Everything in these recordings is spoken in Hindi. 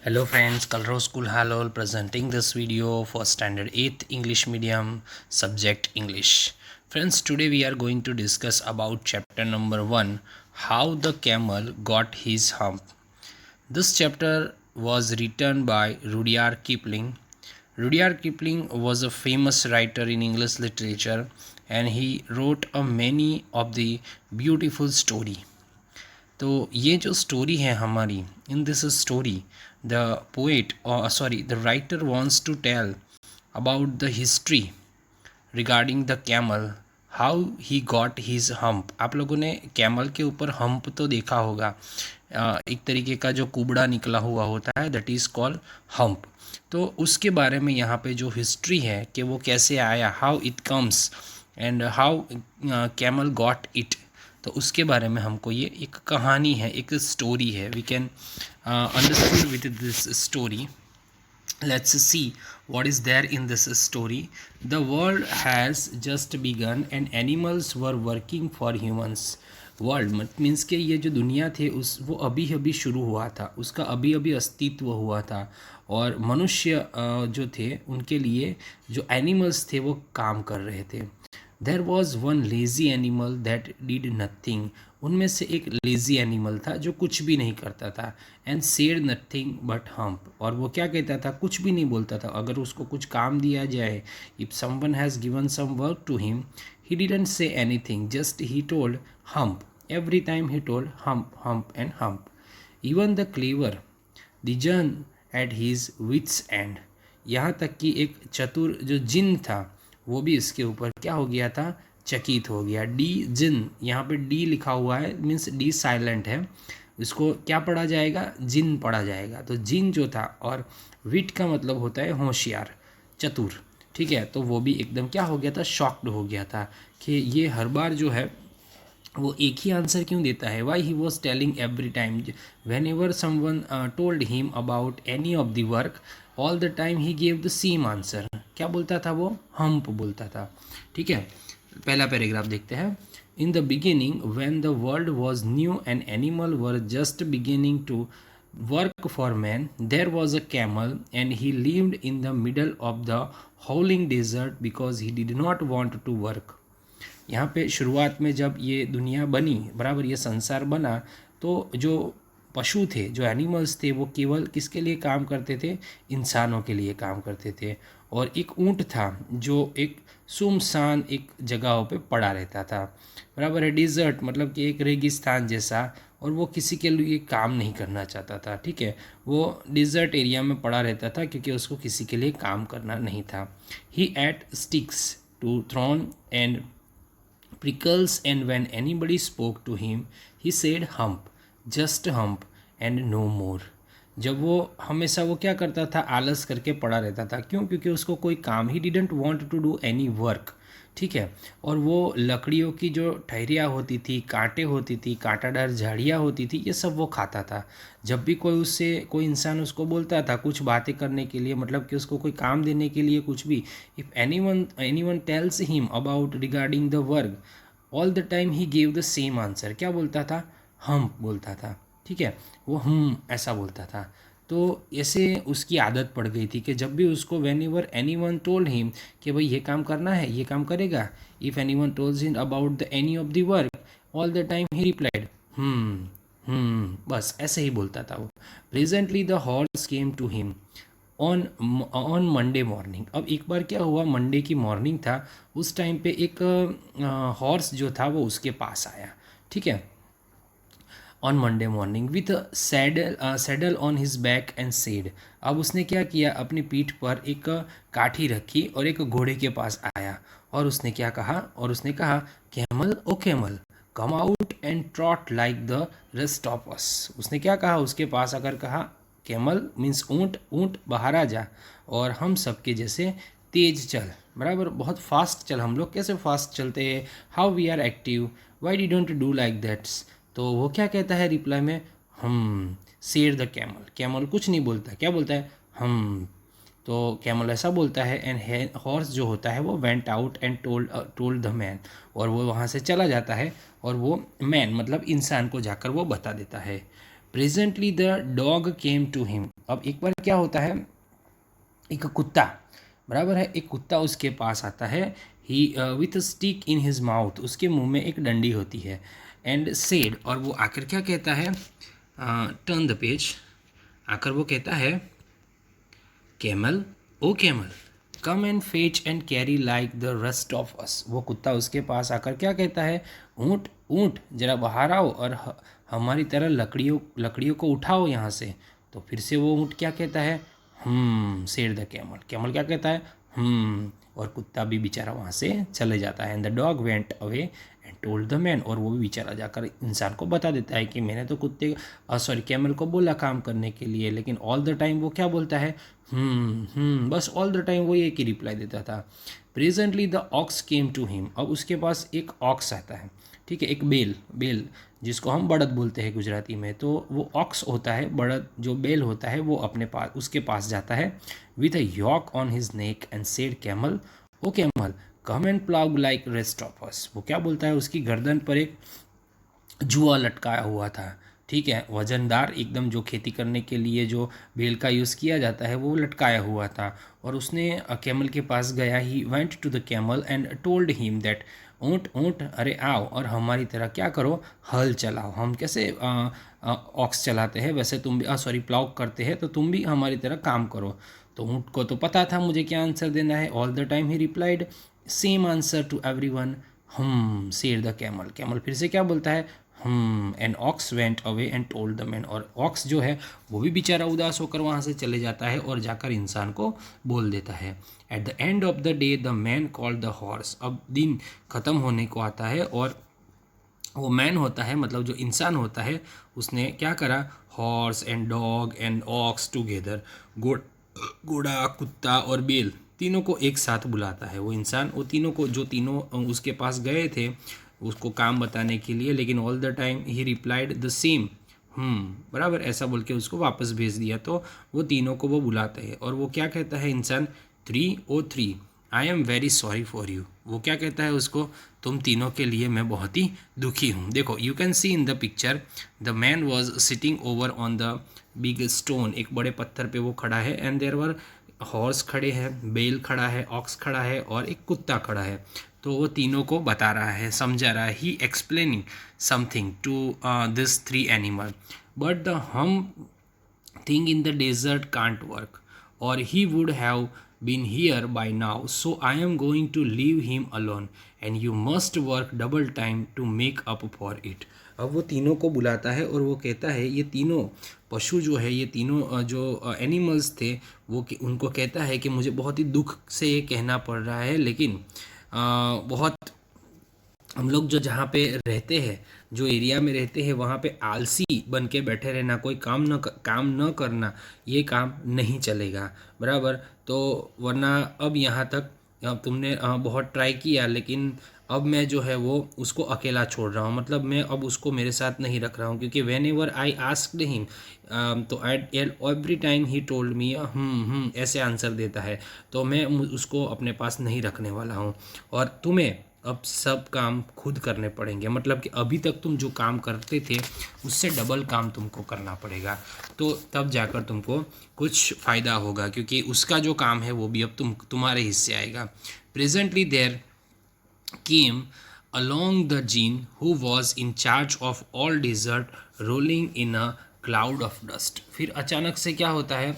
Hello friends, Kalro School Halol presenting this video for standard 8th English medium subject English. Friends, today we are going to discuss about chapter number 1, how the camel got his hump. This chapter was written by Rudyard Kipling. Rudyard Kipling was a famous writer in English literature and he wrote a many of the beautiful story. तो ये जो स्टोरी है हमारी, in this story the poet the writer wants to tell about the history regarding the camel, how he got his hump. आप लोगों ने कैमल के ऊपर हम्प तो देखा होगा, एक तरीके का जो कुबड़ा निकला हुआ होता है, दैट इज़ कॉल्ड हम्प. तो उसके बारे में यहाँ पे जो हिस्ट्री है कि वो कैसे आया, how it comes and how camel got it, तो उसके बारे में हमको ये एक कहानी है, एक स्टोरी है. We can understand with this story. Let's see what is there in this story. The world has just begun and animals were working for humans. World means के ये जो दुनिया थे वो अभी अभी शुरू हुआ था, उसका अभी अभी अस्तित्व हुआ था और मनुष्य जो थे उनके लिए जो एनिमल्स थे वो काम कर रहे थे. There was one lazy animal that did nothing. उनमें से एक लेज़ी एनिमल था जो कुछ भी नहीं करता था. And said nothing but hump. और वो क्या कहता था, कुछ भी नहीं बोलता था. अगर उसको कुछ काम दिया जाए, if someone has given some work to him, he didn't say anything, just he told hump. Every time he told hump hump and hump. Even the clever the jinn at his wits end. यहाँ तक कि एक चतुर जो जिन था वो भी इसके ऊपर क्या हो गया था, चकित हो गया. डी जिन, यहाँ पे डी लिखा हुआ है, मीन्स डी साइलेंट है, इसको क्या पढ़ा जाएगा, जिन पढ़ा जाएगा. तो जिन जो था, और विट का मतलब होता है होशियार, चतुर, ठीक है. तो वो भी एकदम क्या हो गया था, शॉक्ड हो गया था कि ये हर बार जो है वो एक ही आंसर क्यों देता है. Why he was telling every time, when ever someone told him about any of the work, all the time he gave the same answer. क्या बोलता था वो, हम्प बोलता था. ठीक है, पहला पैराग्राफ देखते हैं. In the beginning when the world was new and animal were just beginning to work for man, there was a camel and he lived in the middle of the howling desert because he did not want to work. यहाँ पे शुरुआत में जब ये दुनिया बनी, बराबर ये संसार बना, तो जो पशु थे, जो एनिमल्स थे, वो केवल किसके लिए काम करते थे, इंसानों के लिए काम करते थे. और एक ऊँट था जो एक सुमसान एक जगहों पे पड़ा रहता था, बराबर है. डिज़र्ट मतलब कि एक रेगिस्तान जैसा, और वो किसी के लिए काम नहीं करना चाहता था. ठीक है, वो डिज़र्ट एरिया में पड़ा रहता था क्योंकि उसको किसी के लिए काम करना नहीं था. He ate sticks to thorn and prickles, and when anybody spoke to him he said hump, just hump and no more. जब वो हमेशा वो क्या करता था, आलस करके पड़ा रहता था. क्यों, क्योंकि उसको कोई काम, he didn't want to do any work. ठीक है, और वो लकड़ियों की जो ठहरियाँ होती थी, कांटे होती थी, कांटादार झाड़ियाँ होती थी, ये सब वो खाता था. जब भी कोई इंसान उसको बोलता था कुछ बातें करने के लिए, मतलब कि उसको कोई काम देने के लिए कुछ भी, if anyone tells him about regarding the work, all the time he gave the same answer. क्या बोलता था, हम बोलता था. ठीक है, वो हम ऐसा बोलता था. तो ऐसे उसकी आदत पड़ गई थी कि जब भी उसको whenever anyone told him कि भाई ये काम करना है, ये काम करेगा, if anyone tells him about the any of the work, all the time he replied बस ऐसे ही बोलता था वो. Presently the horse came to him on Monday morning. अब एक बार क्या हुआ, मंडे की मॉर्निंग था, उस टाइम पे एक हॉर्स जो था वो उसके पास आया. ठीक है, on Monday morning with saddle on his back and said. अब उसने क्या किया, अपनी पीठ पर एक काठी रखी और एक घोड़े के पास आया और उसने क्या कहा, camel O camel come out and trot like the rest of us. उसने क्या कहा, उसके पास आकर कहा, कैमल मीन्स ऊँट, ऊँट बाहर आ जा और हम सबके जैसे तेज चल, बराबर बहुत फास्ट चल. हम लोग कैसे फास्ट चलते हैं, how we are active, why the don't do like that's. तो वो क्या कहता है रिप्लाई में, हम. सेड द कैमल, कैमल कुछ नहीं बोलता, क्या बोलता है, हम. तो कैमल ऐसा बोलता है. एंड हॉर्स जो होता है वो went out and told the man, और वो वहाँ से चला जाता है और वो मैन मतलब इंसान को जाकर वो बता देता है. Presently the dog came to him. अब एक बार क्या होता है, एक कुत्ता, बराबर है, एक कुत्ता उसके पास आता है, he with stick in his mouth, उसके मुंह में एक डंडी होती है, एंड सेड, और वो आकर क्या कहता है, टर्न द पेज, आकर वो कहता है, camel, O camel, come and fetch and carry like the rest of us. वो कुत्ता उसके पास आकर क्या कहता है, ऊँट ऊँट जरा बाहर आओ और हमारी तरह लकड़ियों को उठाओ यहाँ से। तो फिर से वो ऊँट क्या कहता है, सेड द कैमल, कैमल क्या कहता है, और कुत्ता भी बेचारा वहाँ से चले जाता है। And the dog went away and told the man, और वो भी बेचारा जाकर इंसान को बता देता है कि मैंने तो कुत्ते कैमल को बोला काम करने के लिए, लेकिन ऑल द टाइम वो क्या बोलता है, बस ऑल द टाइम वो एक ही रिप्लाई देता था। Presently the ox came to him, अब उसके पास एक ऑक्स आता है, ठीक है, एक बेल जिसको हम बड़द बोलते हैं गुजराती में, तो वो ऑक्स होता है, बड़द जो बेल होता है वो अपने पास उसके पास जाता है, with a yoke on his neck and said camel, O camel, come and plough like rest of us. वो क्या बोलता है, उसकी गर्दन पर एक जुआ लटकाया हुआ था, ठीक है, वजनदार एकदम, जो खेती करने के लिए जो बेल का यूज़ किया जाता है वो लटकाया हुआ था। और उसने कैमल के पास गया, he went to the camel and told him that, ऊँट ऊँट अरे आओ और हमारी तरह क्या करो, हल चलाओ, हम कैसे ऑक्स चलाते हैं वैसे तुम भी प्लाउ करते हैं, तो तुम भी हमारी तरह काम करो। तो ऊँट को तो पता था मुझे क्या आंसर देना है, all the time he replied same answer to everyone, said the camel, camel फिर से क्या बोलता है, and ox went away and told the man, और ऑक्स जो है वो भी बेचारा उदास होकर वहाँ से चले जाता है और जाकर इंसान को बोल देता है। At the end of the day the man called the horse, अब दिन ख़त्म होने को आता है और वो मैन होता है, मतलब जो इंसान होता है, उसने क्या करा, horse and dog and ox together, घोड़ा, कुत्ता और बेल, तीनों को एक साथ बुलाता है वो इंसान, वो तीनों को, जो तीनों उसके पास गए थे उसको काम बताने के लिए, लेकिन all the time he replied the same, बराबर, ऐसा बोल के उसको वापस भेज दिया। तो वो तीनों को वो बुलाते हैं और वो क्या कहता है इंसान, 303, I am very sorry for you, वो क्या कहता है उसको, तुम तीनों के लिए मैं बहुत ही दुखी हूँ। देखो, you can see in the picture, the man was sitting over on the big stone, एक बड़े पत्थर पे वो खड़ा है, एंड देयर वर हॉर्स खड़े हैं, बेल खड़ा है, ऑक्स खड़ा है और एक कुत्ता खड़ा है। तो वो तीनों को बता रहा है, समझा रहा है, he explaining something to this three animal, but the hum thing in the desert can't work, और he would have been here by now, so I am going to leave him alone and you must work double time to make up for it। अब वो तीनों को बुलाता है और वो कहता है, ये तीनों पशु जो है, ये तीनों जो एनिमल्स थे, वो उनको कहता है कि मुझे बहुत ही दुख से ये कहना पड़ रहा है, लेकिन बहुत हम लोग जो जहाँ पे रहते हैं, जो एरिया में रहते हैं, वहाँ पे आलसी बन के बैठे रहना, कोई काम न करना, ये काम नहीं चलेगा, बराबर। तो वरना अब यहाँ तक तुमने बहुत ट्राई किया, लेकिन अब मैं जो है वो उसको अकेला छोड़ रहा हूँ, मतलब मैं अब उसको मेरे साथ नहीं रख रहा हूँ, क्योंकि whenever I asked him, तो every time he told me ऐसे आंसर देता है, तो मैं उसको अपने पास नहीं रखने वाला हूँ, और तुम्हें अब सब काम खुद करने पड़ेंगे, मतलब कि अभी तक तुम जो काम करते थे उससे डबल काम तुमको करना पड़ेगा, तो तब जाकर तुमको कुछ फ़ायदा होगा, क्योंकि उसका जो काम है वो भी अब तुम्हारे हिस्से आएगा। Presently there came along the Jinn who was in charge of all desert rolling in a cloud of dust। फिर अचानक से क्या होता है,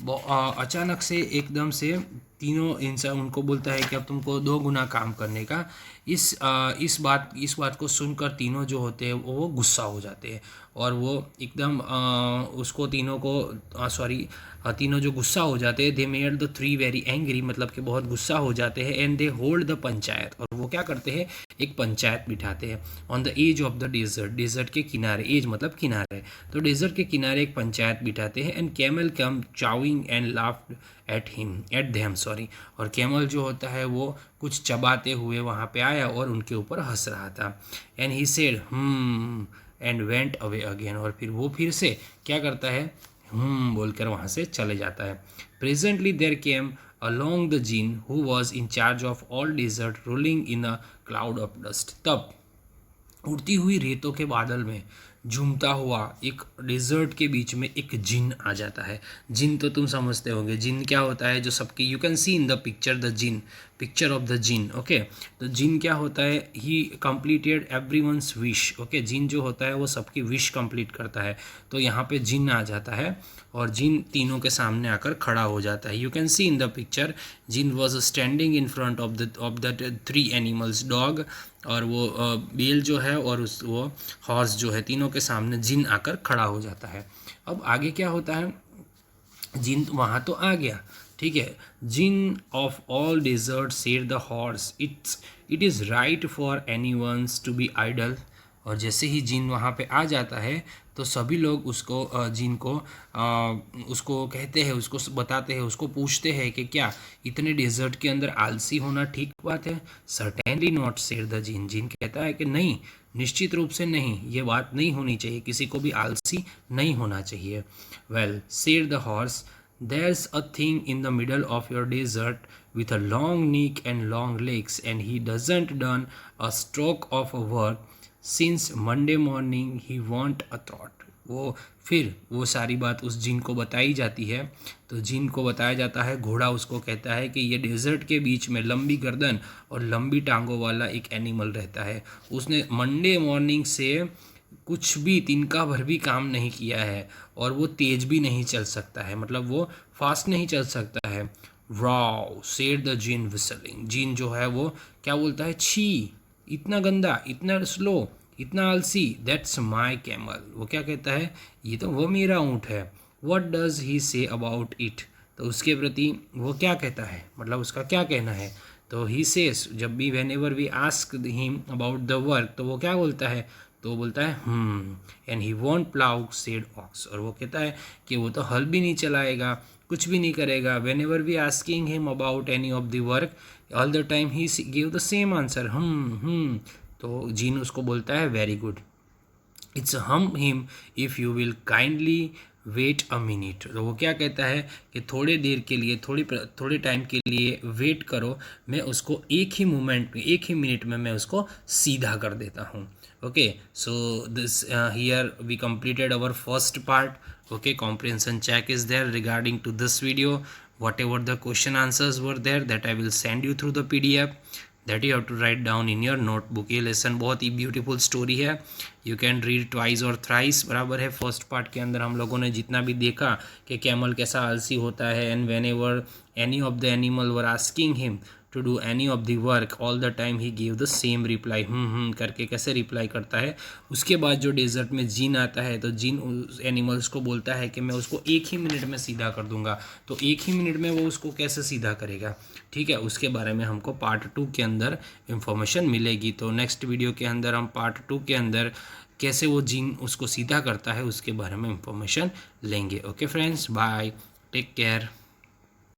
अचानक से एकदम से तीनों इंसान उनको बोलता है कि अब तुमको 2 गुना काम करने का। इस बात को सुनकर तीनों जो होते हैं वो गुस्सा हो जाते हैं, और वो एकदम उसको तीनों को तीनों जो गुस्सा हो जाते हैं, they made the three very angry, मतलब कि बहुत गुस्सा हो जाते हैं, and they hold the panchayat, और वो क्या करते हैं, एक पंचायत बिठाते हैं on the edge of the desert, desert के किनारे, एज मतलब किनारे, तो डेजर्ट के किनारे एक पंचायत बिठाते हैं। And camel come chewing and laughed at them और कैमल जो होता है वो कुछ चबाते हुए वहाँ पे आया और उनके ऊपर हंस रहा था। And he said and went away again, और फिर वो फिर से क्या करता है, बोलकर वहाँ से चले जाता है। Presently there came along the Jinn who was in charge of all desert rolling in a cloud of dust। तब उड़ती हुई रेतों के बादल में झूमता हुआ एक डेजर्ट के बीच में एक जिन आ जाता है। जिन तो तुम समझते होंगे, जिन क्या होता है, जो सबकी you can see in the picture the jinn, picture of the jinn. Okay, तो जिन क्या होता है, he completed everyone's wish. Okay, जिन जो होता है वो सबकी विश कंप्लीट करता है। तो यहाँ पे जिन आ जाता है और जिन तीनों के सामने आकर खड़ा हो जाता है। You can see in the picture jinn was standing in front of the three animals, dog और वो बेल जो है और वो हॉर्स जो है, तीनों के सामने जिन आकर खड़ा हो जाता है। अब आगे क्या होता है, जिन वहाँ तो आ गया, ठीक है। Jinn of all desert said the horse, it is right for any ones to be idle. और जैसे ही जिन वहाँ पे आ जाता है तो सभी लोग उसको जिन को उसको कहते हैं, उसको बताते हैं, उसको पूछते हैं कि क्या इतने डेजर्ट के अंदर आलसी होना ठीक बात है। सर्टेनली नॉट सेड द जिन, जिन कहता है कि नहीं, निश्चित रूप से नहीं, ये बात नहीं होनी चाहिए, किसी को भी आलसी नहीं होना चाहिए। Well said the horse, there's a thing in the middle of your desert with a long neck and long legs, and he doesn't done a stroke of a work since Monday morning. He want a thought. फिर वो सारी बात उस जिन को बताई जाती है। तो जिन को बताया जाता है, घोड़ा उसको कहता है कि ये डेजर्ट के बीच में लंबी गर्दन और लंबी टांगों वाला एक एनिमल रहता है। उसने मंडे मॉर्निंग से कुछ भी तिनका भर भी काम नहीं किया है और वो तेज भी नहीं चल सकता है, मतलब वो फास्ट नहीं चल सकता है। Wow said the jinn whistling, जिन जो है वो क्या बोलता है, छी, इतना गंदा, इतना स्लो, इतना आलसी, दैट्स माई कैमल। वो क्या कहता है, ये तो वो मेरा ऊँट है। What does he say about it, तो उसके प्रति वो क्या कहता है, मतलब उसका क्या कहना है। तो ही सेस, जब भी whenever we ask him about the work, तो वो क्या बोलता है, तो वो बोलता है and he won't plough said ox, और वो कहता है कि वो तो हल भी नहीं चलाएगा, कुछ भी नहीं करेगा। Whenever we asking him about any of the work, all the time he give the same answer, तो जीन उसको बोलता है very good, it's hum him if you will kindly wait a minute. तो वो क्या कहता है कि थोड़े देर के लिए, थोड़े टाइम के लिए वेट करो, मैं उसको एक ही मोमेंट में, एक ही मिनट में मैं उसको सीधा कर देता हूँ। Okay, so this here we completed our first part. Okay, comprehension check is there regarding to this video. Whatever the question answers were there, that I will send you through the PDF that you have to write down in your notebook. ये लेसन बहुत ही ब्यूटीफुल स्टोरी है, यू कैन रीड ट्वाइस और थ्राइस, बराबर है। फर्स्ट पार्ट के अंदर हम लोगों ने जितना भी देखा कि कैमल कैसा आलसी होता है, and whenever any of the animal were asking him to do any of the work, all the time he give the same reply, करके कैसे रिप्लाई करता है। उसके बाद जो डेजर्ट में जिन आता है, तो जिन उस एनिमल्स को बोलता है कि मैं उसको एक ही मिनट में सीधा कर दूंगा। तो एक ही मिनट में वो उसको कैसे सीधा करेगा, ठीक है, उसके बारे में हमको पार्ट 2 के अंदर इंफॉर्मेशन मिलेगी। तो नेक्स्ट वीडियो के अंदर हम पार्ट 2 के अंदर कैसे वो जिन उसको सीधा करता है उसके बारे में इंफॉर्मेशन लेंगे। Okay friends, bye, take care.